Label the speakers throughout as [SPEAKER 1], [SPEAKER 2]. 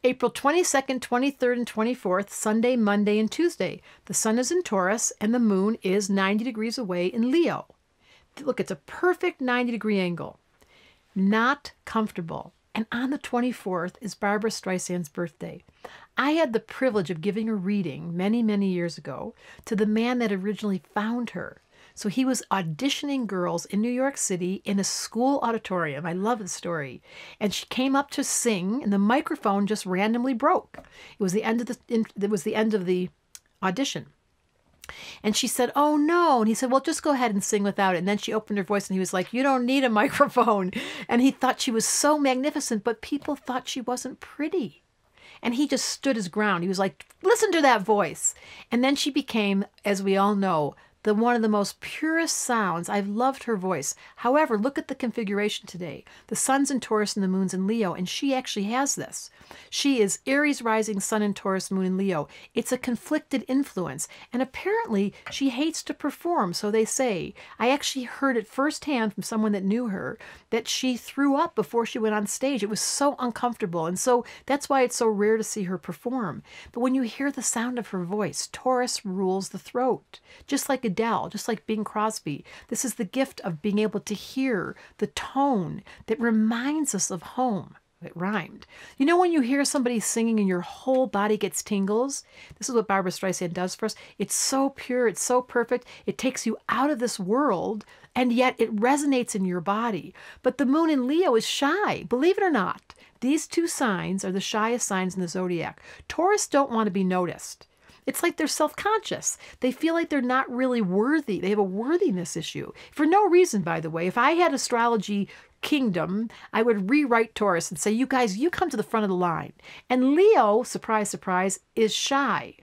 [SPEAKER 1] April 22nd, 23rd, and 24th, Sunday, Monday, and Tuesday. The sun is in Taurus and the moon is 90 degrees away in Leo. Look, it's a perfect 90-degree angle. Not comfortable. And on the 24th is Barbra Streisand's birthday. I had the privilege of giving a reading many, many years ago to the man that originally found her. So he was auditioning girls in New York City in a school auditorium. I love the story. And she came up to sing, and the microphone just randomly broke. It was the end of the audition. And she said, "Oh, no." And he said, "Well, just go ahead and sing without it." And then she opened her voice and he was like, "You don't need a microphone." And he thought she was so magnificent, but people thought she wasn't pretty. And he just stood his ground. He was like, "Listen to that voice." And then she became, as we all know, one of the most purest sounds. I've loved her voice. However, look at the configuration today. The sun's in Taurus and the moon's in Leo, and she actually has this. She is Aries rising, sun in Taurus, moon in Leo. It's a conflicted influence, and apparently she hates to perform, so they say. I actually heard it firsthand from someone that knew her, that she threw up before she went on stage. It was so uncomfortable, and so that's why it's so rare to see her perform. But when you hear the sound of her voice, Taurus rules the throat, just like Adele, just like Bing Crosby. This is the gift of being able to hear the tone that reminds us of home. It rhymed. You know when you hear somebody singing and your whole body gets tingles? This is what Barbra Streisand does for us. It's so pure. It's so perfect. It takes you out of this world, and yet it resonates in your body. But the moon in Leo is shy, believe it or not. These two signs are the shyest signs in the zodiac. Taurus don't want to be noticed. It's like they're self-conscious. They feel like they're not really worthy. They have a worthiness issue. For no reason, by the way. If I had astrology kingdom, I would rewrite Taurus and say, you guys, you come to the front of the line. And Leo, surprise, surprise, is shy.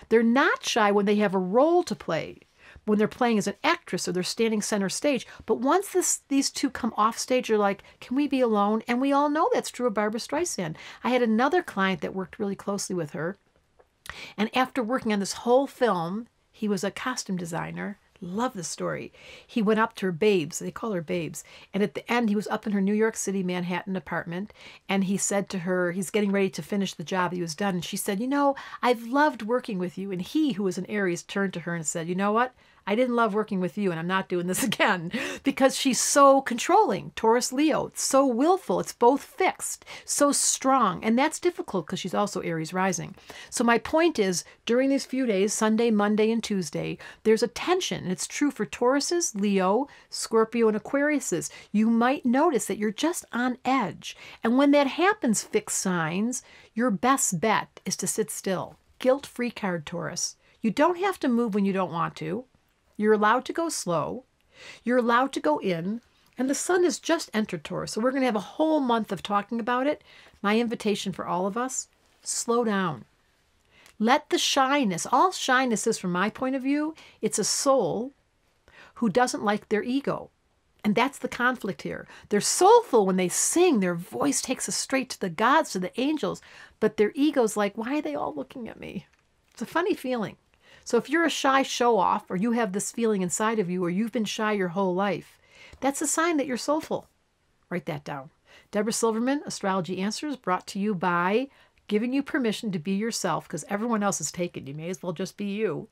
[SPEAKER 1] They're not shy when they have a role to play, when they're playing as an actress or they're standing center stage. But once these two come off stage, you're like, can we be alone? And we all know that's true of Barbra Streisand. I had another client that worked really closely with her. And after working on this whole film, he was a costume designer. Love the story. He went up to her, Babes. They call her Babes. And at the end, he was up in her New York City, Manhattan apartment. And he said to her, he's getting ready to finish the job he was done. And she said, "You know, I've loved working with you." And he, who was an Aries, turned to her and said, "You know what? I didn't love working with you, and I'm not doing this again," because she's so controlling. Taurus, Leo, it's so willful. It's both fixed, so strong. And that's difficult because she's also Aries rising. So my point is, during these few days, Sunday, Monday, and Tuesday, there's a tension. And it's true for Tauruses, Leo, Scorpio, and Aquariuses. You might notice that you're just on edge. And when that happens, fixed signs, your best bet is to sit still. Guilt-free card, Taurus. You don't have to move when you don't want to. You're allowed to go slow. You're allowed to go in. And the sun has just entered Taurus. So we're going to have a whole month of talking about it. My invitation for all of us, slow down. Let the shyness, all shyness is from my point of view, it's a soul who doesn't like their ego. And that's the conflict here. They're soulful when they sing. Their voice takes us straight to the gods, to the angels. But their ego's like, why are they all looking at me? It's a funny feeling. So if you're a shy show-off, or you have this feeling inside of you, or you've been shy your whole life, that's a sign that you're soulful. Write that down. Deborah Silverman, Astrology Answers, brought to you by giving you permission to be yourself, because everyone else is taken. You may as well just be you.